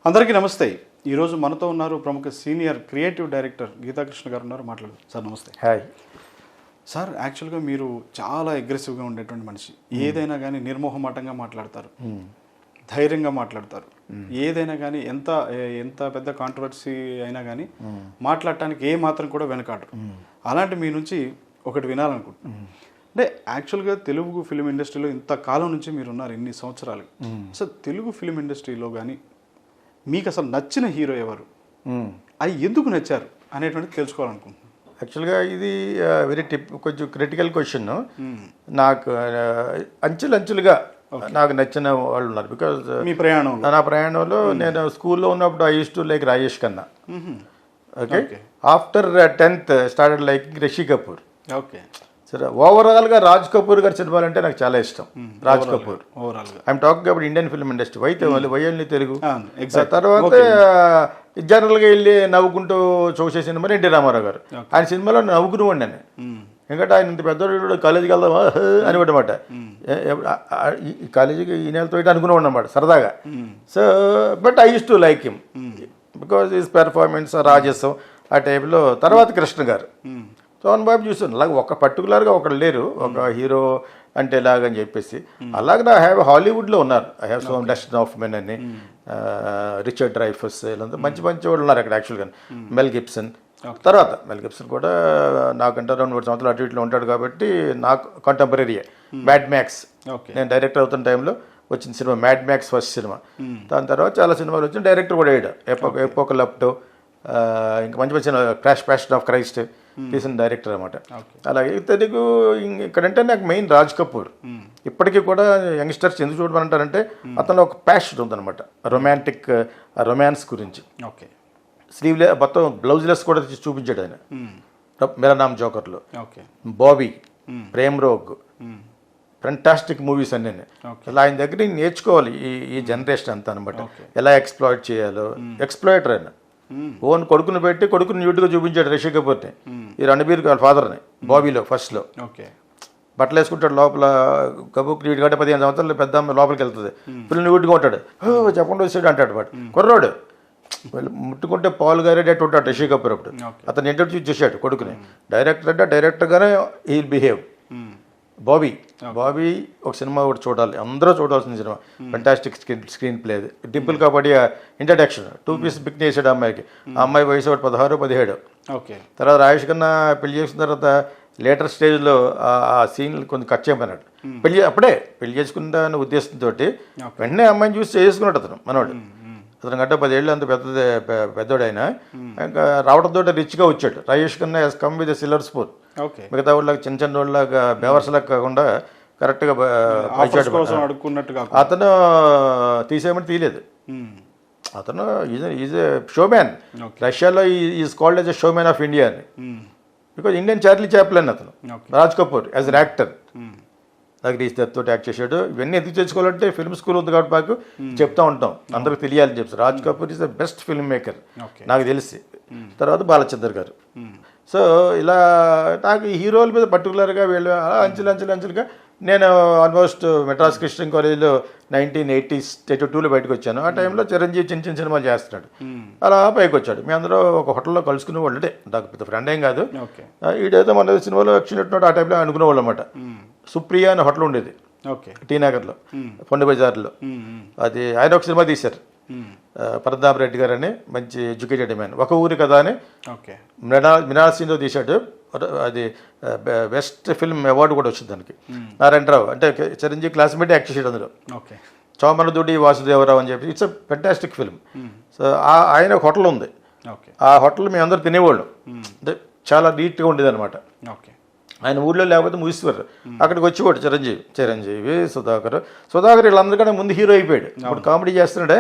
అందరికీ నమస్తే. ఈరోజు మనతో ఉన్నారు ప్రముఖ సీనియర్ క్రియేటివ్ డైరెక్టర్ గీతాకృష్ణ గారు ఉన్నారు. మాట్లాడదు సార్. నమస్తే. Hi sir. యాక్చువల్గా మీరు చాలా అగ్రెసివ్గా ఉండేటువంటి మనిషి. ఏదైనా కానీ నిర్మోహమాటంగా మాట్లాడతారు, ధైర్యంగా మాట్లాడతారు. ఏదైనా కానీ ఎంత పెద్ద కాంట్రవర్సీ అయినా కానీ మాట్లాడటానికి ఏ మాత్రం కూడా వెనకాడరు. అలాంటి మీ నుంచి ఒకటి వినాలనుకుంటున్నాను. అంటే యాక్చువల్గా తెలుగు ఫిలిం ఇండస్ట్రీలో ఇంత కాలం నుంచి మీరు ఉన్నారు, ఇన్ని సంవత్సరాలు. అసలు తెలుగు ఫిలిం ఇండస్ట్రీలో కానీ మీకు అసలు నచ్చిన హీరో ఎవరు, అది ఎందుకు నచ్చారు అనేటువంటిది తెలుసుకోవాలనుకుంటున్నాను. యాక్చువల్గా ఇది వెరీ కొంచెం క్రిటికల్ క్వశ్చన్. నాకు అంచులుగా నాకు నచ్చిన వాళ్ళు ఉన్నారు. బికాజ్ మీ ప్రయాణం, నా ప్రయాణంలో నేను స్కూల్లో ఉన్నప్పుడు I use to like Rajesh Khanna. Okay, after 10th started like Rishi Kapoor. Okay, సరే. ఓవరాల్గా రాజ్ కపూర్ గారి సినిమాలు అంటే నాకు చాలా ఇష్టం. Raj Kapoor I'm talking about Indian film industry. వైఎల్ని తెలుగు. తర్వాత జనరల్గా వెళ్ళి నవ్వుకుంటూ చూసే సినిమా ఎన్టీ రామారావు గారు. ఆయన సినిమాలో నవ్వుకుని ఉండాను. ఎందుకంటే ఆయన ఇంత పెద్దవాడు కాలేజీకి వెళ్దామా అని అనమాట. ఈ కాలేజీకి ఈ నెలతో అనుకునే అన్నమాట సరదాగా. So but I use to like him because is performance రాజసం ఆ టైప్లో. తర్వాత కృష్ణ గారు, సోహన్ బాబు చూసాను. అలాగే ఒక పర్టికులర్గా ఒకరు లేరు ఒక హీరో అంటే ఎలాగని చెప్పేసి. అలాగే నా హాలీవుడ్లో ఉన్నారు. I have saw Dustin Hoffman అని, రిచర్డ్ డ్రైఫస్, ఇలా మంచి మంచి వాళ్ళు ఉన్నారు అక్కడ యాక్చువల్గా. Mel Gibson. తర్వాత మెల్ గిబ్సన్ కూడా నాకంటే 2-3 సంవత్సరాలు అటు ఇట్లో ఉంటాడు కాబట్టి నాకు కంటెంపరీ. మ్యాడ్ మ్యాక్స్ నేను డైరెక్టర్ అవుతున్న టైంలో వచ్చిన cinema mad max first cinema. దాని తర్వాత చాలా సినిమాలు వచ్చిన డైరెక్టర్ కూడా అయ్యాడు. ఎపోకలిప్టో, ఇంకా మంచి మంచి ప్యాషన్ ఆఫ్ క్రైస్ట్ తీసిన డైరెక్టర్ అనమాట. అలాగే తెలుగు ఇక్కడంటే నాకు మెయిన్ రాజ్ కపూర్. ఇప్పటికీ కూడా యంగ్స్టర్స్ ఎందుకు చూడమంటారంటే అతను ఒక ప్యాషన్ ఉందన్నమాట రొమాన్స్ గురించి. మొత్తం బ్లౌజ్లెస్ కూడా చూపించాడు ఆయన మేరా నామ్ జోకర్లో. బాబీ, ప్రేమ్ రోగ్, ఫెంటాస్టిక్ మూవీస్ అన్నీ. అలా ఆయన దగ్గర నేర్చుకోవాలి ఈ జనరేషన్ అంతా అనమాట. ఎలా ఎక్స్ప్లాయిట్ చేయాలో. ఎక్స్ప్లాయిటర్ ఆయన ఓన్ కొడుకుని పెట్టి కొడుకుని న్యూట్గా చూపించాడు రిషి కపూర్ని. ఈ రణబీర్ వాళ్ళ ఫాదర్ని బాబీలో ఫస్ట్లో. బట్టలు వేసుకుంటాడు లోపల కబూక్ నీట్ కంటే 15 సంవత్సరాలు పెద్ద అమ్మాయి లోపలికి వెళ్తుంది. పిల్లలు న్యూట్గా ఉంటాడు. చెప్పకుండా వచ్చాడు అంటాడు వాడు. కుర్రోడు ముట్టుకుంటే పాలు గారేటట్టు ఉంటాడు రిషి కపూర్. అప్పుడు అతను ఇంట్రడ్యూస్ చేశాడు కొడుకుని. డైరెక్టర్ అంటే డైరెక్టర్గానే హీ విల్ బిహేవ్. బాబీ ఒక సినిమా కూడా చూడాలి, అందరూ చూడాల్సిన cinema. Fantastic screen play. Dimple కాబట్టి ఇంట్రడక్షన్ 2 పీస్ పిక్ చేశాడు అమ్మాయికి. ఆ అమ్మాయి వయసు 16-17. తర్వాత రాజేష్ ఖన్నా పెళ్లి చేసిన తర్వాత లేటర్ స్టేజ్లో ఆ సీన్లు కొంచెం కట్ చేయమన్నాడు. అప్పుడే పెళ్లి చేసుకున్న ఉద్దేశంతో వెంటనే అమ్మాయిని చూసి చేసుకున్నాడు అతను మనవాడు. అతను గంట 10 ఏళ్ళు అంత పెద్దోడు ఆయన. ఇంకా రావడంతో రిచ్గా వచ్చాడు. Rajesh Khanna he's come with silver spoon. మిగతా వాళ్ళకి చిన్న వాళ్ళగా బేవర్సలకు కాకుండా కరెక్ట్గా అతను తీసేయమని తీయలేదు. అతను ఈజ్ ఏ షోమ్యాన్. రష్యాలో is called as a showman of India అని. బికాజ్ ఇండియన్ చార్లీ చాప్లిన్ అతను. Raj Kapoor as an actor దగ్గర ఈ తోటి యాక్ట్ చేశాడు. ఇవన్నీ ఎందుకు తెచ్చుకోవాలంటే ఫిల్మ్ స్కూల్ ఉంది కాబట్టి మాకు చెప్తా ఉంటాం, అందరికి తెలియాలని చెప్పి. Raj Kapoor is the best film maker నాకు తెలిసి. తర్వాత బాలచందర్ గారు. సో ఇలా నాకు ఈ హీరోల మీద పర్టికులర్గా వీళ్ళు అంచెలుగా నేను ఆల్మోస్ట్ మెడ్రాస్ క్రిస్టియన్ కాలేజీలో 1982లో బయటకు వచ్చాను. ఆ టైంలో చిరంజీవి చిన్న సినిమాలు చేస్తున్నాడు. అలా పైకి వచ్చాడు. మీ అందరూ ఒక హోటల్లో కలుసుకునే వాళ్ళు. అంటే నాకు పెద్ద ఫ్రెండ్ ఏం కాదు. ఈడేదో మన సినిమాలో వచ్చినట్టు ఆ టైంలో అనుకునేవాళ్ళు అనమాట. సుప్రియ అనే హోటల్ ఉండేది టీ నగర్లో, పొండి బజార్లో. అది ఆయన ఒక సినిమా తీశారు, పరదాబ్ రెడ్డి గారు అని, మంచి ఎడ్యుకేటెడ్ మ్యాన్. ఒక ఊరి కదా అని మినాల్ సీన్లో తీశాడు. అది బెస్ట్ ఫిల్మ్ అవార్డు కూడా వచ్చింది దానికి. నారాయణరావు అంటే చిరంజీవి క్లాస్మేట్ యాక్ట్ చేసాడు అందులో. చోమనదుడి వాసుదేవరావు అని చెప్పి. It's a fantastic film. So ఆయన ఒక హోటల్ ఉంది. ఆ హోటల్ మేము అందరూ తినేవాళ్ళం. అంటే చాలా నీట్గా ఉండేది అనమాట. ఆయన ఊళ్ళో లేకపోతే ముగిస్తారు. అక్కడికి వచ్చేవాడు చిరంజీవి, సుధాకర్ వీళ్ళందరికన్నా ముందు హీరో అయిపోయాడు. ఇప్పుడు కామెడీ చేస్తున్నాడే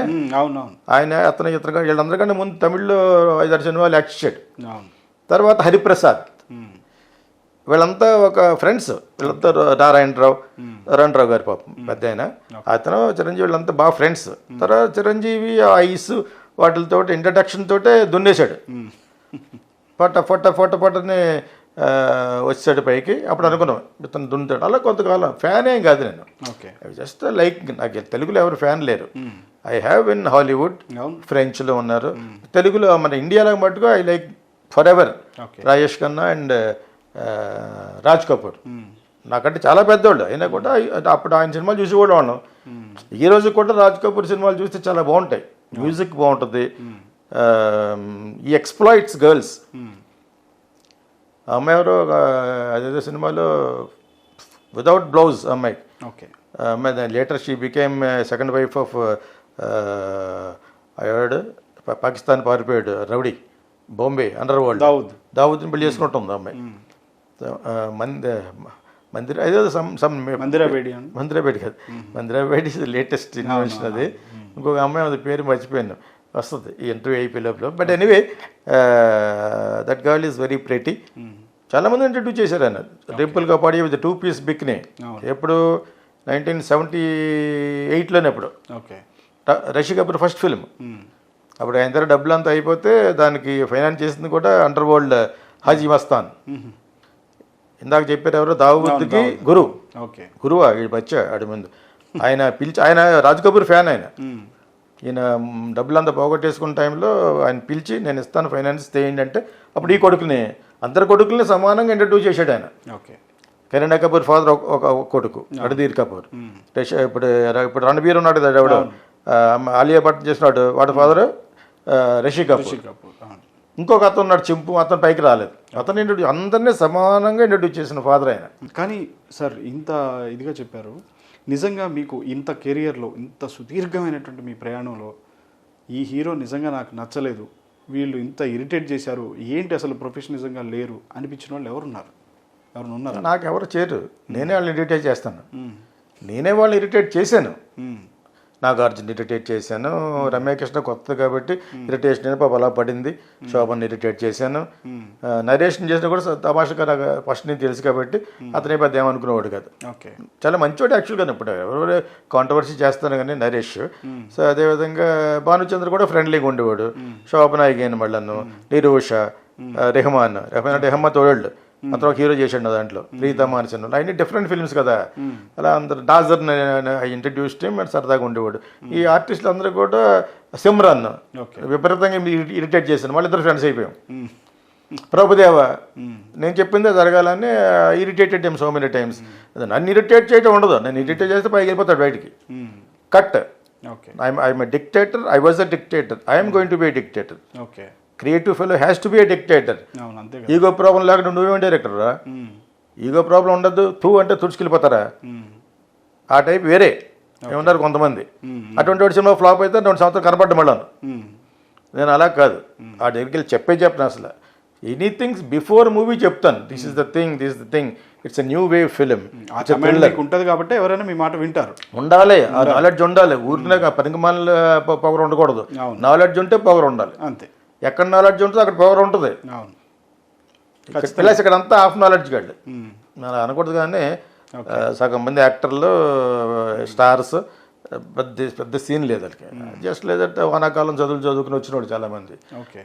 ఆయన. ఇతను వీళ్ళందరికన్నా ముందు తమిళ్లో 5-6 సినిమాలు యాక్ట్ చేశాడు. తర్వాత హరిప్రసాద్, వీళ్ళంతా ఒక ఫ్రెండ్స్. వీళ్ళంతా నారాయణరావు గారి పాపం పెద్ద ఆయన. అతను చిరంజీవి వీళ్ళంతా బాగా ఫ్రెండ్స్. తర్వాత చిరంజీవి ఐస్ వాటితో ఇంట్రడక్షన్ తోటే దున్నేశాడు. పొట్టని వచ్చాడు పైకి. అప్పుడు అనుకున్నాం ఇతను దున్నుతాడు. అలా కొంతకాలం ఫ్యాన్ ఏం కాదు నేను, ఓకే. Just like. నాకు తెలుగులో ఎవరు ఫ్యాన్ లేరు. ఐ హ్యావ్ ఇన్ హాలీవుడ్, ఫ్రెంచ్లో ఉన్నారు. తెలుగులో మన ఇండియాలో మటుకు I like for ever Rajesh Khanna and Raj Kapoor. నాకంటే చాలా పెద్దోళ్ళు అయినా కూడా అప్పుడు ఆయన సినిమాలు చూసి కూడా ఉన్నాం. ఈ రోజు కూడా రాజ్ కపూర్ సినిమాలు చూస్తే చాలా బాగుంటాయి. మ్యూజిక్ బాగుంటుంది. ఈ ఎక్స్ప్లాయిట్స్ గర్ల్స్. అమ్మాయి ఎవరో అదేదో సినిమాలో వితౌట్ బ్లౌజ్ అమ్మాయి, అమ్మాయి later she became second wife of అయ్యాడు పాకిస్తాన్ పారిపోయాడు రౌడీ, బాంబే అండర్ వరల్డ్ దావుద్ని పెళ్లి చేసుకుంటుంది అమ్మాయి. మందిర అదే మందిరాబేడి కాదు, మందిరాబేడి లేటెస్ట్ ఇన్వెన్షన్ అది. ఇంకొక అమ్మాయి అది పేరు మర్చిపోయాను, వస్తుంది ఈ ఇంటర్వ్యూ అయిపోయే లోపల. But anyway that girl is very pretty. చాలామంది ఇంట్రడ్యూస్ చేశారు ఆయన. డింపుల్ కపాడియా విత్ 2-piece బిక్ని ఎప్పుడు 1978లోనే ఎప్పుడు రషీ కపూర్ ఫస్ట్ ఫిల్మ్. అప్పుడు ఆయన దగ్గర డబ్బులు అంతా అయిపోతే దానికి ఫైనాన్స్ చేసింది కూడా అండర్ వరల్డ్ హాజీ మస్తాన్. ఇందాక చెప్పారు ఎవరో దావుద్కి గురువా ఈ బచ్చా ఆడి ముందు ఆయన పిలిచి, ఆయన రాజ్ కపూర్ ఫ్యాన్. ఆయన ఈయన డబ్బులంతా పోగొట్టేసుకున్న టైంలో ఆయన పిలిచి నేను ఇస్తాను ఫైనాన్స్ చేయండి అంటే అప్పుడు ఈ కొడుకుని అందరి కొడుకుల్ని సమానంగా ఇంట్రడ్యూస్ చేశాడు ఆయన. కరీనా కపూర్ ఫాదర్ ఒక కొడుకు రణధీర్ కపూర్. ఇప్పుడు రణబీర్ ఉన్నాడు కదా ఎవడు, ఆలియా భట్ చేసినాడు, వాడి ఫాదర్ రిషి కపూర్. ఇంకొక అతను ఉన్నాడు చింపు, అతను పైకి రాలేదు. అతను ఇంట్రడ్యూస్ అందరినీ సమానంగా ఇంట్రడ్యూస్ చేసిన ఫాదర్ ఆయన. కానీ సార్ ఇంత ఇదిగా చెప్పారు, నిజంగా మీకు ఇంత కెరియర్లో ఇంత సుదీర్ఘమైనటువంటి మీ ప్రయాణంలో ఈ హీరో నిజంగా నాకు నచ్చలేదు, వీళ్ళు ఇంత ఇరిటేట్ చేశారు, ఏంటి అసలు ప్రొఫెషనలిజంగా లేరు అనిపించిన వాళ్ళు ఎవరున్నారు? ఎవరు ఉన్నారు? నాకు ఎవరు చేయరు, నేనే వాళ్ళని ఇరిటేట్ చేస్తాను. నేనే వాళ్ళని ఇరిటేట్ చేశాను. నాగార్జున ఇరిటేట్ చేశాను, రమ్యకృష్ణ కొత్త కాబట్టి ఇరిటేషన్ అయినా పాప అలా పడింది. శోభన్ ఇరిటేట్ చేశాను. నరేషన్ చేసినా కూడా తమాషగా ఫస్ట్ నేను తెలుసు కాబట్టి అతనే పెద్ద ఏమనుకునేవాడు కాదు. చాలా మంచివాడు యాక్చువల్గా. ఇప్పుడు ఎవరెవరు కాంట్రవర్సీ చేస్తాను కానీ నరేష్. సో అదేవిధంగా భానుచంద్ర కూడా ఫ్రెండ్లీగా ఉండేవాడు. శోభనాయిగైన మళ్ళను నిరూష, రెహమాన్ అంటే రెహమ్మా తోడళ్ళు అతను ఒక హీరో చేశాడు దాంట్లో, ప్రీతమా అని సినిమా. అవన్నీ డిఫరెంట్ ఫిల్మ్స్ కదా. అలా అందరు డాజర్ ఇంట్రడ్యూస్ టైం సరదాగా ఉండేవాడు. ఈ ఆర్టిస్టులు అందరూ కూడా సిమ్రాన్ విపరీతంగా ఇరిటేట్ చేశాను. వాళ్ళిద్దరు ఫ్రెండ్స్ అయిపోయాం. ప్రభుదేవ నేను చెప్పిందే జరగాలని ఇరిటేటెడ్ సో మెనీ టైమ్స్. నన్ను ఇరిటేట్ చేయడం ఉండదు, నేను ఇరిటేట్ చేస్తే పైకి వెళ్ళిపోతాడు బయటికి. Cut. I'm a dictator, I was a dictator, I'm going to be a dictator. Creative fellow has to be A dictator. Ego problem లేకుండా నువ్వేం డైరెక్టర్ రా? ఈగో ప్రాబ్లం ఉండదు, తూ అంటే తుడుచుకెళ్ళిపోతారా? ఆ టైప్ వేరే ఏమన్నారు కొంతమంది. అటువంటి వాడి సినిమా ఫ్లాప్ అయితే 2 సంవత్సరాలు కనపడ్డం మళ్ళాను. నేను అలా కాదు, ఆ దగ్గరికి వెళ్ళి చెప్పను అసలు. ఎనీథింగ్ బిఫోర్ మూవీ చెప్తాను, this is the thing, it's a new wave film ఉంటుంది కాబట్టి ఎవరైనా మీ మాట వింటారు. ఉండాలి, ఆ నాలెడ్జ్ ఉండాలి. ఊరినే పనికిమాల పవర్ ఉండకూడదు. నాలెడ్జ్ ఉంటే పవర్ ఉండాలి. అంతే. ఎక్కడ నాలెడ్జ్ ఉంటుంది అక్కడ పవర్ ఉంటుంది. ప్లస్ ఇక్కడ అంతా హాఫ్ నాలెడ్జ్ కాదు అలా అనకూడదు. కానీ సగం మంది యాక్టర్లు స్టార్స్ పెద్ద సీన్ లేదు వాళ్ళకి. జస్ట్ లేదంటే వానాకాలం చదువుకుని వచ్చినోడు చాలామంది.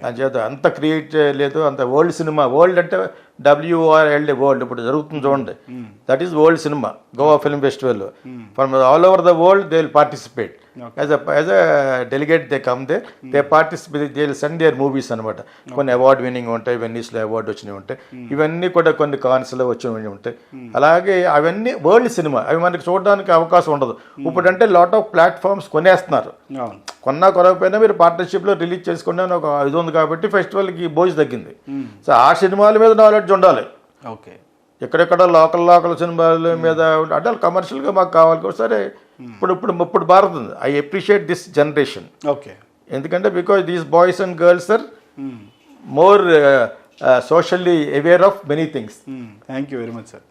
దాని చేత అంత క్రియేట్ లేదు. అంత వరల్డ్ సినిమా, వరల్డ్ అంటే WORLD వరల్డ్ ఇప్పుడు జరుగుతుంది చూడండి, that is world cinema. Goa film festival from all over the world they will participate as a delegate. They come they participate, they will send their movies అనమాట. కొన్ని award winning ఉంటాయి, వెన్నీస్లో award వచ్చినవి ఉంటాయి, ఇవన్నీ కూడా కొన్ని కాన్స్లో వచ్చినవి ఉంటాయి. అలాగే అవన్నీ వరల్డ్ సినిమా, అవి మనకి చూడడానికి అవకాశం ఉండదు. ఇప్పుడంటే లాట్ ఆఫ్ ప్లాట్ఫామ్స్ కొనేస్తున్నారు. కొనకపోయినా మీరు పార్ట్నర్షిప్లో రిలీజ్ చేసుకోండి అని ఒక ఇది ఉంది కాబట్టి ఫెస్టివల్కి బోజ్ తగ్గింది. సో ఆ సినిమాల మీద నాలెడ్జ్ ఉండాలి. ఎక్కడెక్కడ లోకల్ సినిమాల మీద అంటే కమర్షియల్గా మాకు కావాలి. సరే ఇప్పుడు మారుతుంది. I appreciate this generation. ఎందుకంటే because these boys and girls are more socially aware of many things. Thank you very much sir.